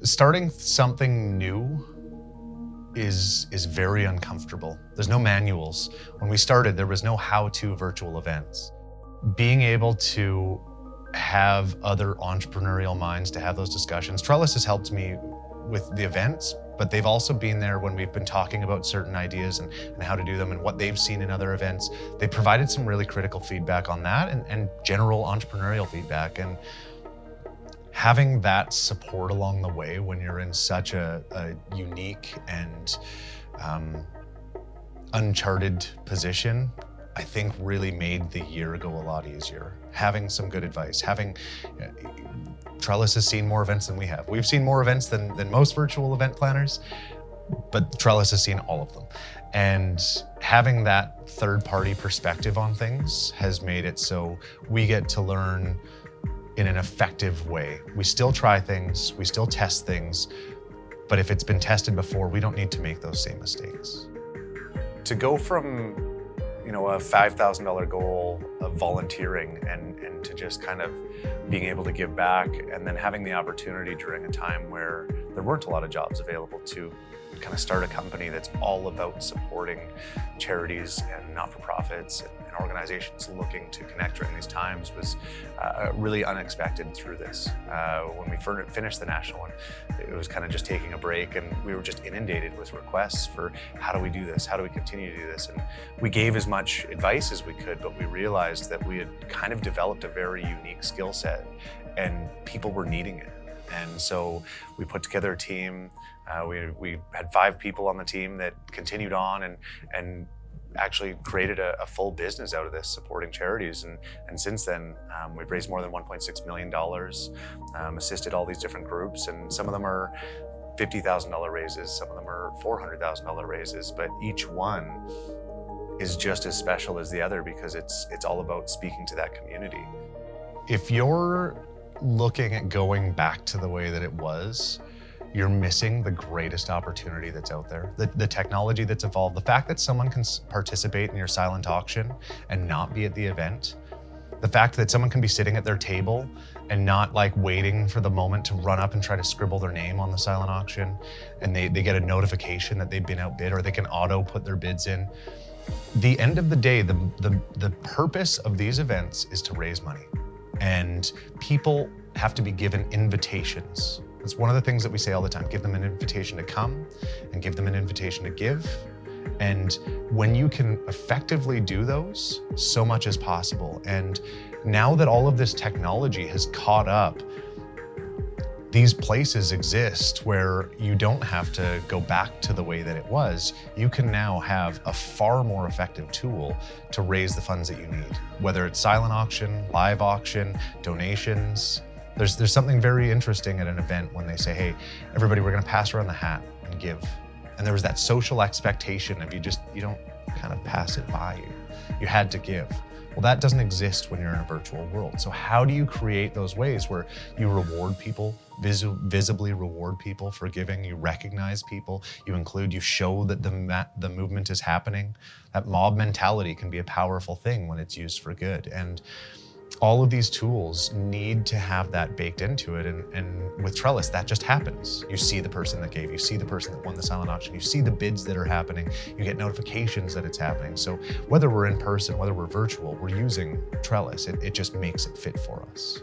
Starting something new is very uncomfortable. There's no manuals. When we started, there was no how-to virtual events. Being able to have other entrepreneurial minds to have those discussions. Trellis has helped me with the events, but they've also been there when we've been talking about certain ideas and how to do them and what they've seen in other events. They provided some really critical feedback on that and general entrepreneurial feedback. And having that support along the way when you're in such a unique and uncharted position, I think really made the year go a lot easier. Having some good advice, Trellis has seen more events than we have. We've seen more events than most virtual event planners, but Trellis has seen all of them. And having that third-party perspective on things has made it so we get to learn in an effective way. We still try things, we still test things, but if it's been tested before, we don't need to make those same mistakes. To go from a $5,000 goal of volunteering and to just kind of being able to give back, and then having the opportunity during a time where there weren't a lot of jobs available to kind of start a company that's all about supporting charities and not-for-profits and organizations looking to connect during these times was really unexpected through this. When we finished the national one, it was kind of just taking a break, and we were just inundated with requests for how do we do this? How do we continue to do this? And we gave as much advice as we could, but we realized that we had kind of developed a very unique skill set and people were needing it. And so we put together a team. We had 5 people on the team that continued on and actually created a full business out of this, supporting charities. And since then, we've raised more than $1.6 million, assisted all these different groups, and some of them are $50,000 raises, some of them are $400,000 raises, but each one is just as special as the other because it's all about speaking to that community. If you're looking at going back to the way that it was, you're missing the greatest opportunity that's out there. The technology that's evolved, the fact that someone can participate in your silent auction and not be at the event, the fact that someone can be sitting at their table and not like waiting for the moment to run up and try to scribble their name on the silent auction, and they get a notification that they've been outbid, or they can auto put their bids in. The end of the day, the purpose of these events is to raise money, and people have to be given invitations. It's one of the things that we say all the time: give them an invitation to come and give them an invitation to give. And when you can effectively do those, so much is possible. And now that all of this technology has caught up, these places exist where you don't have to go back to the way that it was. You can now have a far more effective tool to raise the funds that you need, whether it's silent auction, live auction, donations. There's something very interesting at an event when they say, hey, everybody, we're gonna pass around the hat and give. And there was that social expectation of you don't kind of pass it by. You had to give. Well, that doesn't exist when you're in a virtual world. So how do you create those ways where you reward people, visibly reward people for giving, you recognize people, you show that the movement is happening? That mob mentality can be a powerful thing when it's used for good. And all of these tools need to have that baked into it. And with Trellis, that just happens. You see the person that gave, you see the person that won the silent auction, you see the bids that are happening, you get notifications that it's happening. So whether we're in person, whether we're virtual, we're using Trellis. It just makes it fit for us.